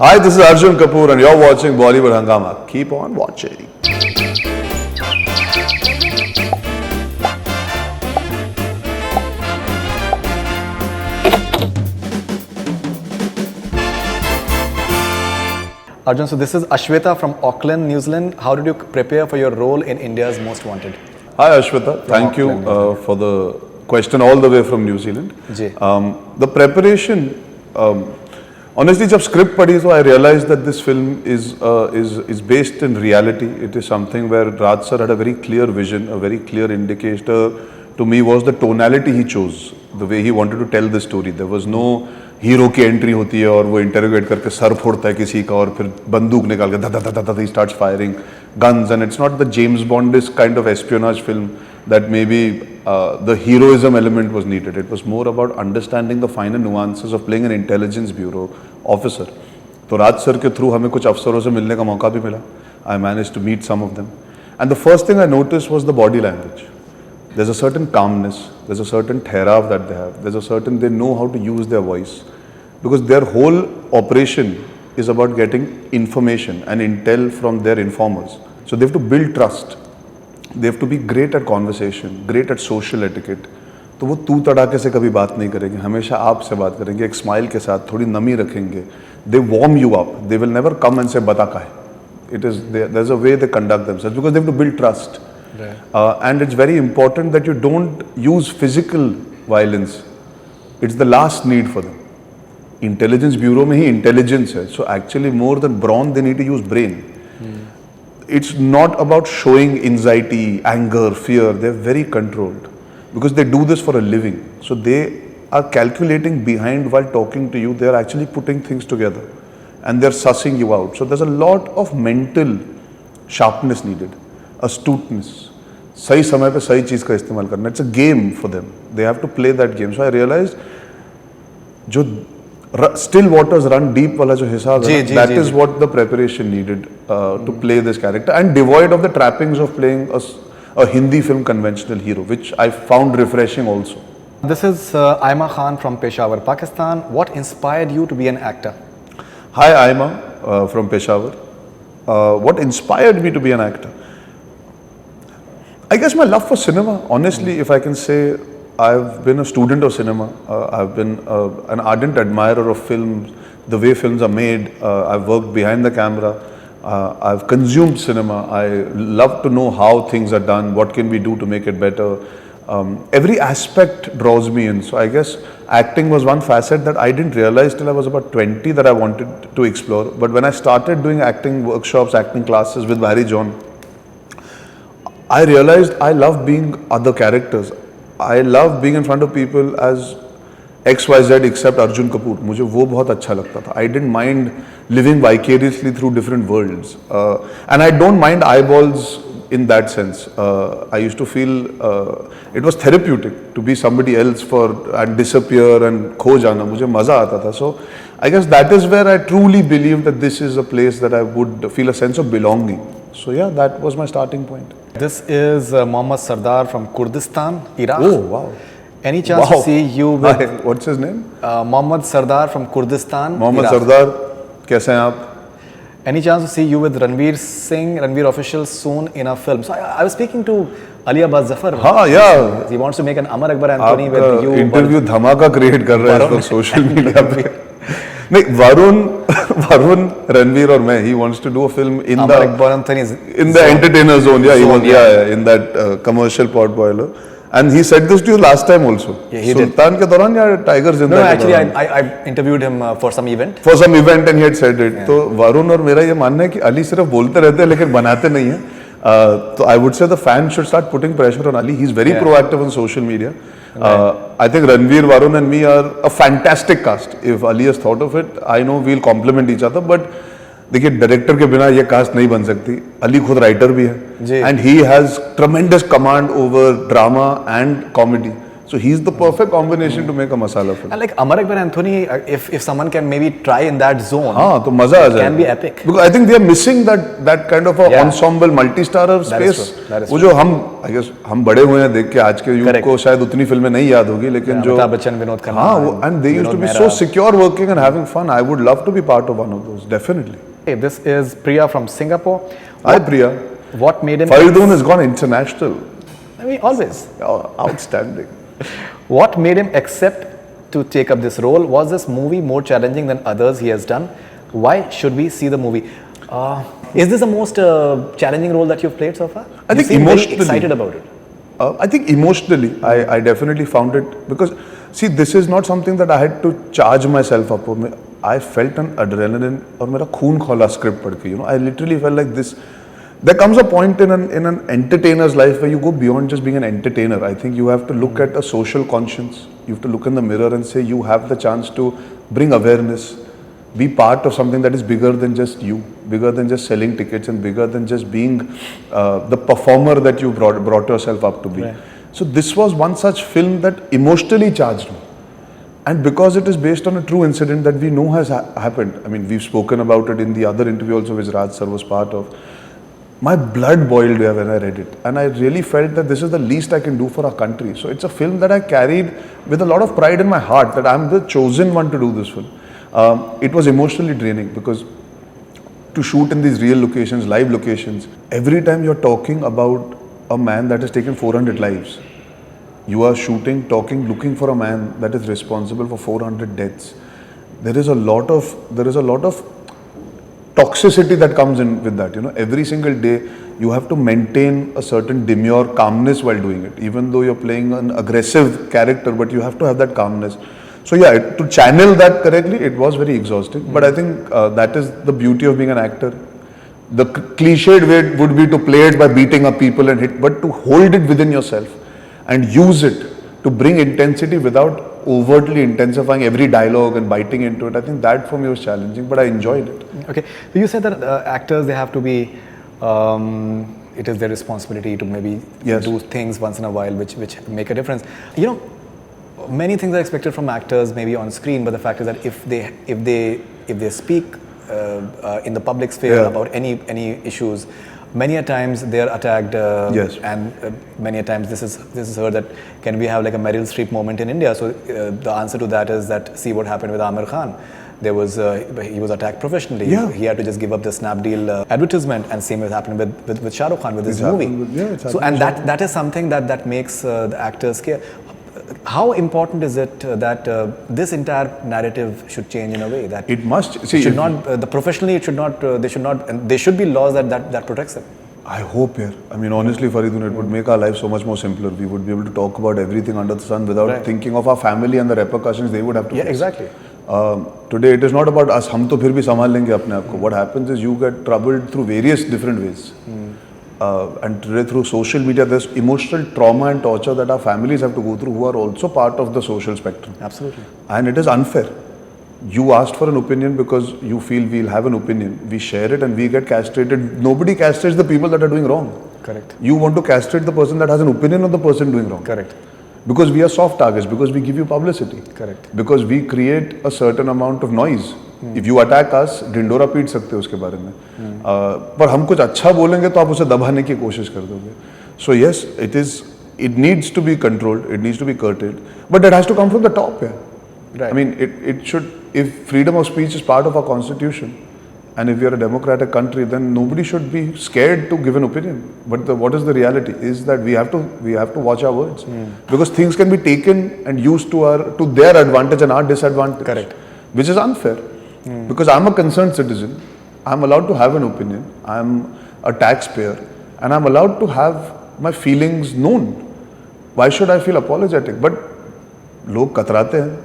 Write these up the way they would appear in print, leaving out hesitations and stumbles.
Hi, this is Arjun Kapoor and you're watching Bollywood Hangama. Keep on watching. Arjun, so this is Ashweta from Auckland, New Zealand. How did you prepare for your role in India's Most Wanted? Hi Ashweta, thank you for the question all the way from New Zealand. Ji. The preparation, honestly, जब script पढ़ी तो I realized that this film is based in reality. It is something where Raj sir had a very clear vision, a very clear indicator to me was the tonality he chose, the way he wanted to tell the story. There was no hero की entry होती है और वो interrogate करके sir फोड़ता है किसी का और फिर बंदूक निकाल के धा धा धा he starts firing guns, and it's not the James Bondish kind of espionage film that maybe the heroism element was needed. It was more about understanding the finer nuances of playing an intelligence bureau officer. तो राज sir के through हमें कुछ अफसरों से मिलने का मौका भी मिला. I managed to meet some of them, and the first thing I noticed was the body language. There's a certain calmness, there's a certain therav that they have, there's a certain, they know how to use their voice, because their whole operation is about getting information and intel from their informers. So they have to build trust, they have to be great at conversation, great at social etiquette. तो वो तू तड़ाके से कभी बात नहीं करेंगे, हमेशा आप से बात करेंगे, एक स्माइल के साथ, थोड़ी नमी रखेंगे. They warm you up, they will never come and say बता का है. It is, there's a way they conduct themselves because they have to build trust. Right. And it's very important that you don't use physical violence. It's the last need for them. Intelligence bureau में ही intelligence है. So actually more than brawn, they need to use brain. It's not about showing anxiety, anger, fear. They're very controlled because they do this for a living. So they are calculating behind while talking to you. They're actually putting things together and they're sussing you out. So there's a lot of mental sharpness needed. Astuteness, सही समय पे सही चीज का इस्तेमाल करना. It's a game for them. They have to play that game. So I realized जो still waters run deep वाला जो हिसाब है, that is what the preparation needed to play this character, and devoid of the trappings of playing a Hindi film conventional hero, which I found refreshing also. This is Aima Khan from Peshawar, Pakistan. What inspired you to be an actor? Hi Aima from Peshawar. What inspired me to be an actor? I guess my love for cinema, honestly, if I can say, I've been a student of cinema. I've been an ardent admirer of films, the way films are made. I've worked behind the camera. I've consumed cinema. I love to know how things are done, what can we do to make it better. Every aspect draws me in. So I guess acting was one facet that I didn't realize till I was about 20 that I wanted to explore. But when I started doing acting workshops, acting classes with Barry John, I realized I love being other characters. I love being in front of people as XYZ except Arjun Kapoor. मुझे वो बहुत अच्छा लगता था. I didn't mind living vicariously through different worlds. And I don't mind eyeballs in that sense. I used to feel it was therapeutic to be somebody else and disappear and खो जाना. मुझे मज़ा आता था. So I guess that is where I truly believe that this is a place that I would feel a sense of belonging. So yeah, that was my starting point. This is Mohammad Sardar from Kurdistan, Iraq. Oh wow! Any chance to see you with what's his name? Mohammad Sardar from Kurdistan, Mohammad Iraq. Sardar, कैसे हैं आप? Any chance to see you with Ranveer Singh, Ranveer official soon in a film? So I was speaking to Ali Abbas Zafar. हाँ yeah. He wants to make an Amar Akbar Anthony with you. Interview धमाका create कर रहा है इस वक्त social media पे. नहीं वरुण रणवीर और मैं, he wants to do a film in the entertainer zone. Yeah, in that commercial pot boiler. And he said this to you last time also. Yeah, he Sultan के दौरान या Tiger Zinda? No, actually I interviewed him for some event. For some event and he had said it. तो वरुण और मेरा ये मानना है कि अली सिर्फ बोलते रहते हैं लेकिन बनाते नहीं हैं. So I would say the fans should start putting pressure on Ali. He's very proactive on social media. I think Ranveer, Varun and me are a fantastic cast. If Ali has thought of it, I know we'll complement each other. But देखिए director के बिना ये cast नहीं बन सकती. अली खुद writer भी है and he has tremendous command over drama and comedy. So he's the perfect combination to make a masala film. And like Amar Akbar Anthony, if someone can maybe try in that zone, हाँ, तो मजा आ it जाए. can be epic. Because I think they are missing that kind of a Yeah. ensemble multi-starrer That is space. true. That is वो जो I guess हम बड़े हुए हैं देख के आज के यूथ Correct. को शायद उतनी फिल्में नहीं याद होगी लेकिन Yeah, जो Amitabh Bachchan, Vinod Khanna, हाँ वो and they used to Vinod be Mehra. so secure working and having fun. I would love to be part of one of those, definitely. Hey, this is Priya from Singapore. Hi Priya. What made him? Faridun has gone international. I mean, always. Oh, outstanding. What made him accept to take up this role? Was this movie more challenging than others he has done? Why should we see the movie? Is this the most challenging role that you've played so far? I You think seem very emotionally- excited about it. I think emotionally, I definitely found it because, see, this is not something that I had to charge myself up. I felt an adrenaline और मेरा खून खोला script पढ़ के. You know, I literally felt like this. There comes a point in an entertainer's life where you go beyond just being an entertainer. I think you have to look at a social conscience. You have to look in the mirror and say you have the chance to bring awareness, be part of something that is bigger than just you, bigger than just selling tickets, and bigger than just being the performer that you brought yourself up to be. Right. So this was one such film that emotionally charged me. And because it is based on a true incident that we know has happened, I mean, we've spoken about it in the other interview also which Raj sir was part of. My blood boiled when I read it. And I really felt that this is the least I can do for our country. So it's a film that I carried with a lot of pride in my heart that I'm the chosen one to do this film. It was emotionally draining because to shoot in these real locations, live locations, every time you're talking about a man that has taken 400 lives, you are shooting, talking, looking for a man that is responsible for 400 deaths. There is a lot of toxicity that comes in with that. You know, every single day you have to maintain a certain demure calmness while doing it. Even though you're playing an aggressive character, but you have to have that calmness. So yeah, to channel that correctly, it was very exhausting. But I think that is the beauty of being an actor. The cliched way would be to play it by beating up people and hit, but to hold it within yourself and use it to bring intensity without overtly intensifying every dialogue and biting into it. I think that for me was challenging, but I enjoyed it. Okay, so you said that actors, they have to be, it is their responsibility to maybe Yes. do things once in a while which make a difference. You know, many things are expected from actors maybe on screen, but the fact is that if they speak in the public sphere Yeah. about any issues, many a times they are attacked. Yes. And many a times this is heard that can we have like a Meryl Streep moment in India? So the answer to that is that see what happened with Amir Khan. There was he was attacked professionally. Yeah. He had to just give up the Snapdeal advertisement, and same has happened with Shah Rukh Khan with this movie. It's So and that is something that makes the actors care. How important is it that this entire narrative should change in a way that It must it see. should if- not the professionally it should not they should not and there should be laws that protects them. I hope, yeah. I mean, honestly, Faridun, it would make our life so much more simpler. We would be able to talk about everything under the sun without Right. thinking of our family and the repercussions they would have to Yeah, face. exactly. Today, it is not about us. हम तो फिर भी संभाल लेंगे अपने आप को. What happens is you get troubled through various different ways. And today through social media, there's emotional trauma and torture that our families have to go through who are also part of the social spectrum. Absolutely. And it is unfair. You asked for an opinion because you feel we'll have an opinion. We share it and we get castrated. Nobody castrates the people that are doing wrong. Correct. You want to castrate the person that has an opinion of the person doing wrong. Correct. Because we are soft targets, because we give you publicity. Correct. Because we create a certain amount of noise. If you attack us, Dhindora पीट सकते हो उसके बारे में. पर हम कुछ अच्छा बोलेंगे तो आप उसे दबाने की कोशिश कर दोगे. So yes, it needs to be controlled, it needs to be curtailed, but it has to come from the top. Yeah. Right. I mean, it should. If freedom of speech is part of our constitution, and if we are a democratic country, then nobody should be scared to give an opinion. But what is the reality is that we have to watch our words because things can be taken and used to their advantage and our disadvantage. Correct. Which is unfair. Because I'm a concerned citizen, I'm allowed to have an opinion, I'm a taxpayer, and I'm allowed to have my feelings known. Why should I feel apologetic? But लोग कतराते हैं.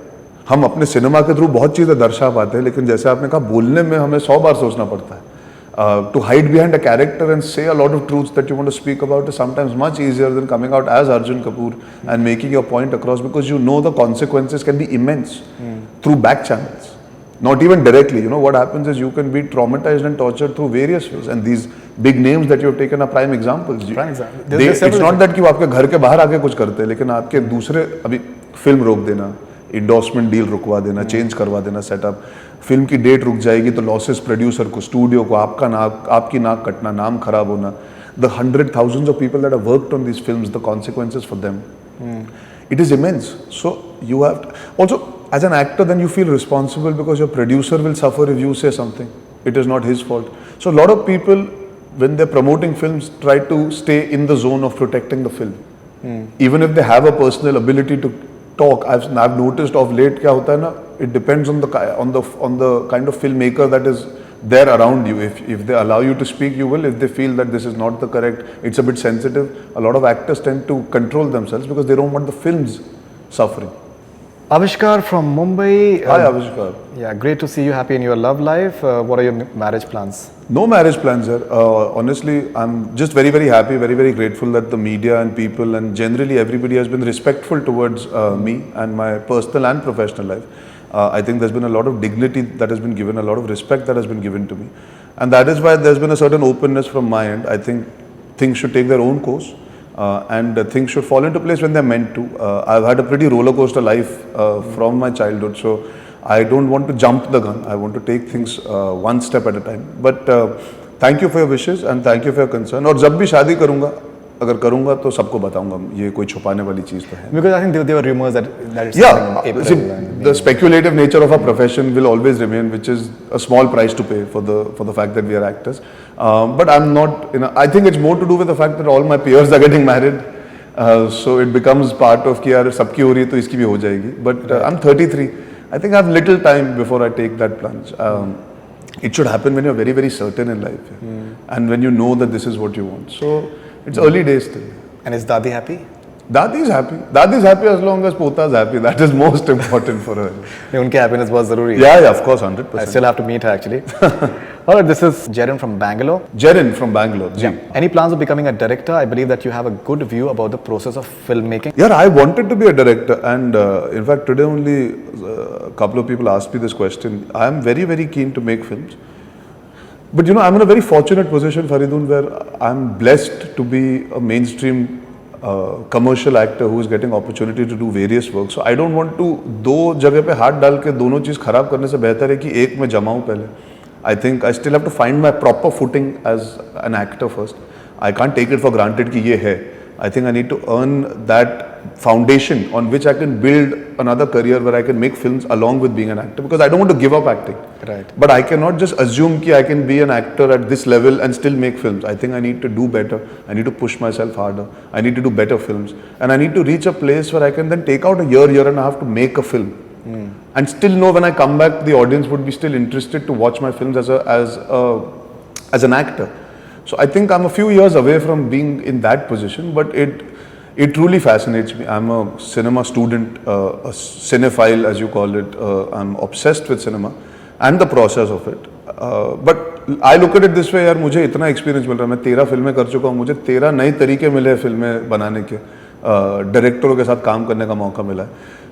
हम अपने cinema के through बहुत चीज़ें दर्शा पाते हैं, लेकिन जैसे आपने कहा बोलने में हमें 100 बार सोचना पड़ता है. To hide behind a character and say a lot of truths that you want to speak about is sometimes much easier than coming out as Arjun Kapoor and making your point across because you know the consequences can be immense through back channels. Not even directly. You know, what happens is you can be traumatized and tortured through various ways. And these big names that you have taken are prime examples. Prime example. It's not that कि वो आपके घर के बाहर आके कुछ करते हैं, लेकिन आपके दूसरे अभी फिल्म रोक देना, इंडोर्समेंट डील रुकवा देना, चेंज करवा देना सेटअप, फिल्म की डेट रुक जाएगी तो लॉसेस प्रोड्यूसर को, स्टूडियो को, आपकी नाक कटना, नाम खराब होना, the hundred thousands of people that have worked on these films, the consequences for them, it is immense. So you have to, also as an actor then you feel responsible because your producer will suffer if you say something. It is not his fault. So a lot of people when they're promoting films try to stay in the zone of protecting the film, even if they have a personal ability to talk. I've noticed of late क्या होता है ना, it depends on the kind of filmmaker that is there around you. If they allow you to speak, you will. If they feel that this is not the correct, it's a bit sensitive, a lot of actors tend to control themselves because they don't want the films suffering. Avishkar from Mumbai. Hi Avishkar. Yeah, great to see you happy in your love life. What are your marriage plans? No marriage plans here. Honestly, I'm just very, very happy, very, very grateful that the media and people and generally everybody has been respectful towards me and my personal and professional life. I think there's been a lot of dignity that has been given, a lot of respect that has been given to me. And that is why there's been a certain openness from my end. I think things should take their own course and things should fall into place when they're meant to. I've had a pretty roller coaster life from my childhood. So I don't want to jump the gun. I want to take things one step at a time. But thank you for your wishes and thank you for your concern. और जब भी शादी करूँगा, अगर करूँगा तो सबको बताऊँगा. ये कोई छुपाने वाली चीज़ तो है. Because I think there were rumors that it's Yeah, April. see, the speculative nature of our profession will always remain, which is a small price to pay for the fact that we are actors. But I'm not. I think it's more to do with the fact that all my peers are getting married, so it becomes part of कि यार सबकी हो रही है तो इसकी भी हो जाएगी. But I'm 33. I think I have little time before I take that plunge. It should happen when you're very, very certain in life, and when you know that this is what you want. So it's early days still. And is Dadi happy? Dadi is happy. Dadi is happy as long as Pota is happy. That is most important for her. उनकी happiness बहुत ज़रूरी है. Yeah, of course, 100%. I still have to meet her actually. Alright, this is Jaren from Bangalore. Jaren from Bangalore. Yeah. Any plans of becoming a director? I believe that you have a good view about the process of filmmaking. Yeah, I wanted to be a director, and in fact, today only a couple of people asked me this question. I am very, very keen to make films. But I'm in a very fortunate position, Faridun, where I'm blessed to be a mainstream commercial actor who is getting opportunity to do various work. So I don't want to दो जगह पे हाथ डाल के दोनों चीज़ खराब करने से बेहतर है कि एक में जमाऊं पहले. I think I still have to find my proper footing as an actor first. I can't take it for granted कि ये है. I think I need to earn that foundation on which I can build another career where I can make films along with being an actor, because I don't want to give up acting. Right. But I cannot just assume that I can be an actor at this level and still make films. I think I need to do better. I need to push myself harder. I need to do better films. And I need to reach a place where I can then take out a year and a half to make a film. And still know when I come back, the audience would be still interested to watch my films as an actor. So I think I'm a few years away from being in that position, but it truly fascinates me. I'm a cinema student, a cinephile as you call it. I'm obsessed with cinema and the process of it. But I look at it this way, यार मुझे इतना experience मिल रहा है, मैं 13 फिल्में कर चुका हूँ, मुझे 13 नए तरीके मिले फिल्में बनाने के, डायरेक्टरों के साथ काम करने का मौका मिला है.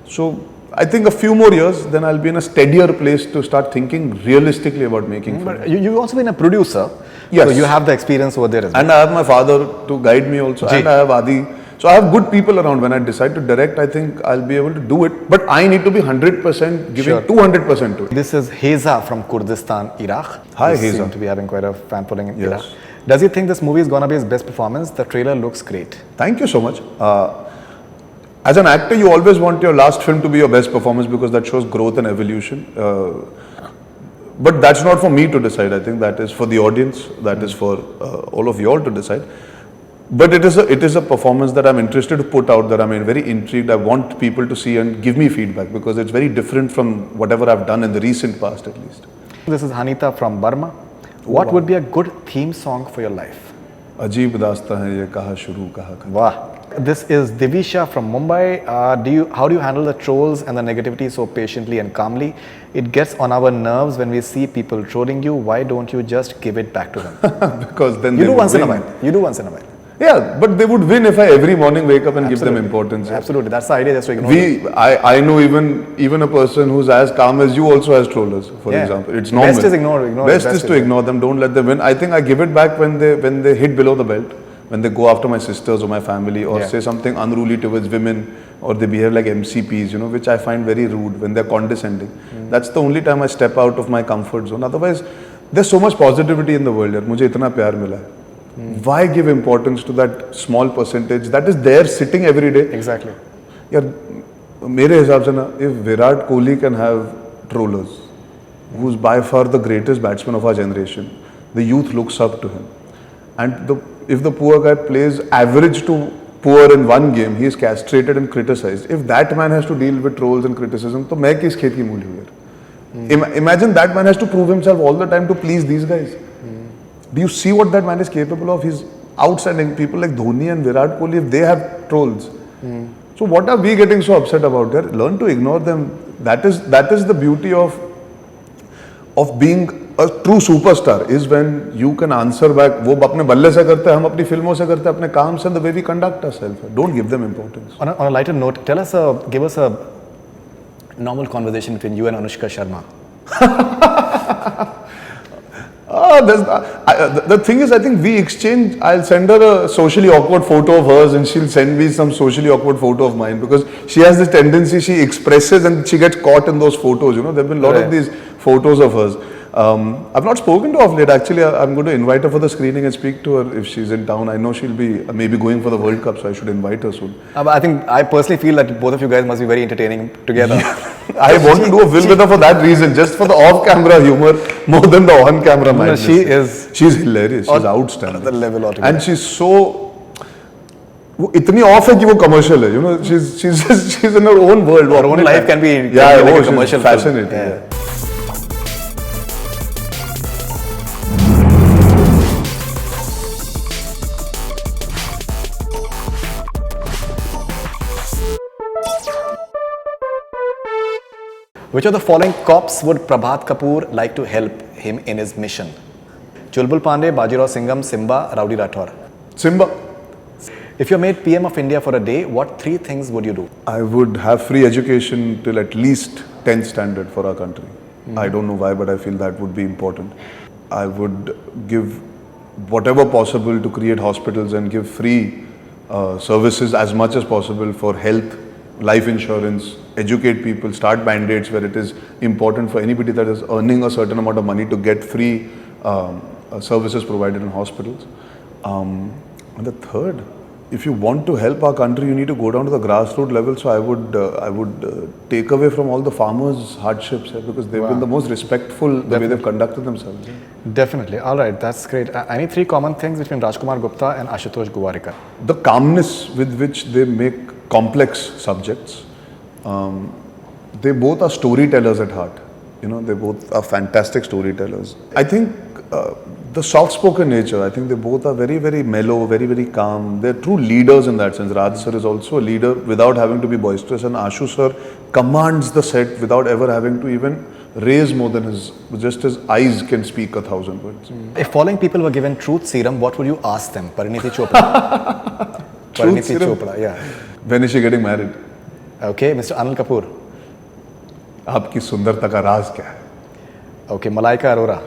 So I think a few more years, then I'll be in a steadier place to start thinking realistically about making films. But you've also been a producer. Yes. So you have the experience over there as well. And I have my father to guide me also, and I have Adi. So I have good people around. When I decide to direct, I think I'll be able to do it. But I need to be 100% giving 200% to it. This is Heza from Kurdistan, Iraq. Hi, You Heza. seem to be having quite a fan following in Yes. Iraq. Does he think this movie is going to be his best performance? The trailer looks great. Thank you so much. As an actor, you always want your last film to be your best performance because that shows growth and evolution. But that's not for me to decide. I think that is for the audience. That is for all of you all to decide. But it is a performance that I'm interested to put out, that I'm very intrigued. I want people to see and give me feedback because it's very different from whatever I've done in the recent past at least. This is Hanita from Burma. What would be a good theme song for your life? अजीब दास्तां है ये कहाँ शुरू कहाँ खत्म. Wow. This is Divisha from Mumbai. How do you handle the trolls and the negativity so patiently and calmly? It gets on our nerves when we see people trolling you. Why don't you just give it back to them? Because then You they do will once in a win. while. You do once in a while. Yeah, but they would win if I every morning wake up and give them importance. Absolutely, that's the idea. Just to ignore them. I know even a person who's as calm as you also has trollers, for Yeah. example. It's normal. Best is ignore Best is to ignore them. Don't let them win. I think I give it back when they hit below the belt, when they go after my sisters or my family, or Yeah. say something unruly towards women, or they behave like MCPs, which I find very rude when they're condescending. That's the only time I step out of my comfort zone. Otherwise, there's so much positivity in the world. यार मुझे इतना प्यार मिला है. Why give importance to that small percentage that is there sitting every day? Exactly. यार मेरे हिसाब से ना, if Virat Kohli can have trollers, who's by far the greatest batsman of our generation, the youth looks up to him, and if the poor guy plays average to poor in one game, he is castrated and criticized. If that man has to deal with trolls and criticism, तो मैं किस खेत की मूली हूँ यार? Imagine that man has to prove himself all the time to please these guys. Do you see what that man is capable of? He's outstanding. People like Dhoni and Virat Kohli, if they have trolls, so what are we getting so upset about there? Learn to ignore them. That is the beauty of being a true superstar, is when you can answer back. वो अपने बल्ले से करते हैं, हम अपनी फिल्मों से करते हैं, अपने काम से, and the way we conduct ourselves. Don't give them importance. On a lighter note, give us a normal conversation between you and Anushka Sharma. The thing is, I think we exchange. I'll send her a socially awkward photo of hers, and she'll send me some socially awkward photo of mine, because she has this tendency. She expresses and she gets caught in those photos. There've been a lot of these photos of hers. I've not spoken to her of late. Actually, I'm going to invite her for the screening and speak to her if she's in town. I know she'll be maybe going for the World Cup, so I should invite her soon. I personally feel that both of you guys must be very entertaining together. I want to do a film with her for that reason, just for the off-camera humor more than the on-camera madness. She's hilarious. She's outstanding. Another level altogether. And she's so. वो इतनी of है कि वो commercial है. She's in her own world. Her own life can be like a commercial film. Fascinating. Yeah. Yeah. Which of the following cops would Prabhat Kapoor like to help him in his mission? Chulbul Pandey, Bajirao Singham, Simba, Rowdy Rathore. Simba. If you're made PM of India for a day, what 3 things would you do? I would have free education till at least 10th standard for our country. I don't know why, but I feel that would be important. I would give whatever possible to create hospitals and give free services as much as possible for health, life insurance, educate people, start mandates where it is important for anybody that is earning a certain amount of money to get free services provided in hospitals. And the third, if you want to help our country, you need to go down to the grassroots level. So I would take away from all the farmers' hardships, because they've been the most respectful the way they've conducted themselves. Definitely. All right, that's great. Any 3 common things between Rajkumar Gupta and Ashutosh Guwarikar? The calmness with which they make complex subjects. They both are storytellers at heart. They both are fantastic storytellers. I think the soft-spoken nature, I think they both are very, very mellow, very, very calm. They're true leaders in that sense. Raj sir is also a leader without having to be boisterous, and Ashu sir commands the set without ever having to even raise more than just his eyes can speak 1,000 words. If following people were given truth serum, what would you ask them? Parineeti Chopra. Parineeti Chopra, yeah. When is she getting married? Okay, Mr. Anil Kapoor. आपकी सुंदरता का राज क्या है? Okay, Malaika Arora.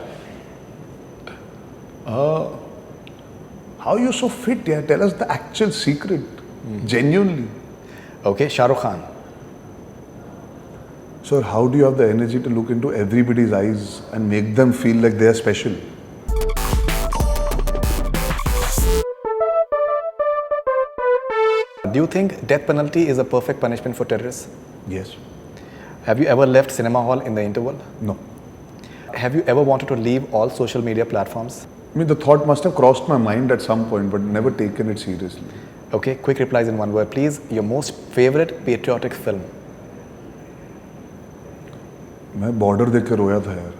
How are you so fit? Yeah, tell us the actual secret. Genuinely. Okay, Shah Rukh Khan. Sir, how do you have the energy to look into everybody's eyes and make them feel like they are special? Do you think death penalty is a perfect punishment for terrorists? Yes. Have you ever left cinema hall in the interval? No. Have you ever wanted to leave all social media platforms? I mean, the thought must have crossed my mind at some point, but never taken it seriously. Okay, quick replies in one word, please. Your most favorite patriotic film? मैं border देख के रोया था यार.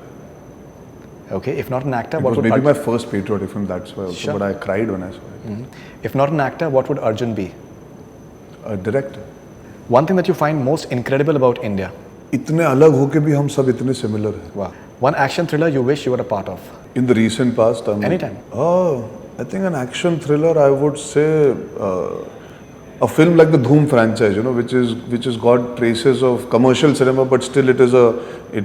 Okay, if not an actor, It what was would maybe my first patriotic film, that's why also, Sure. but I cried when I saw it. If not an actor, what would Arjun be? A director. One thing that you find most incredible about India? इतने अलग होके भी हम सब इतने similar हैं. Wow. One action thriller you wish you were a part of? In the recent past, Anytime. I think an action thriller, I would say a film like the Dhoom franchise, you know, which has got traces of commercial cinema, but still it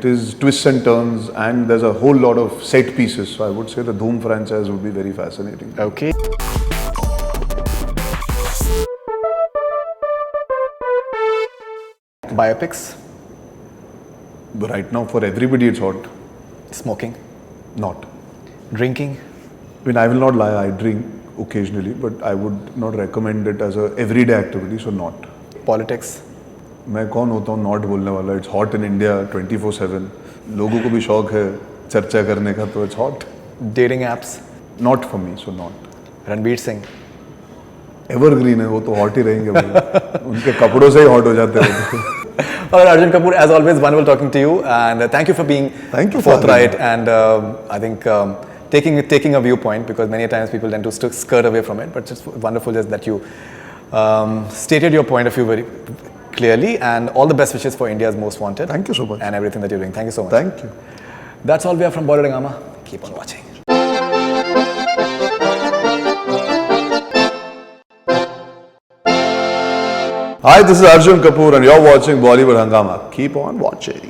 is twists and turns, and there's a whole lot of set pieces. So I would say the Dhoom franchise would be very fascinating. Okay. Biopics, But right now, for everybody, it's hot. smoking, Not. drinking, I mean, I will not lie. I drink occasionally, but I would not recommend it as a everyday activity. So not. politics, मैं कौन होता हूँ not बोलने वाला. It's hot in India 24/7. लोगों को भी शौक है चर्चा करने का, तो it's hot. dating apps, not for me, so not. Ranveer Singh. Evergreen है वो, तो हॉट ही रहेंगे भाई. उनके कपड़ों से ही हॉट हो जाते हैं. All right, Arjun Kapoor, as always, wonderful talking to you, and thank you for being Thank you for forthright having and I think taking a viewpoint, because many times people tend to skirt away from it. But it's wonderful just that you stated your point of view very clearly, and all the best wishes for India's Most Wanted. Thank you so much. And everything that you're doing. Thank you so much. Thank you. That's all we have from Bollywood Hungama. Keep on watching. Hi, this is Arjun Kapoor and you're watching Bollywood Hungama. Keep on watching.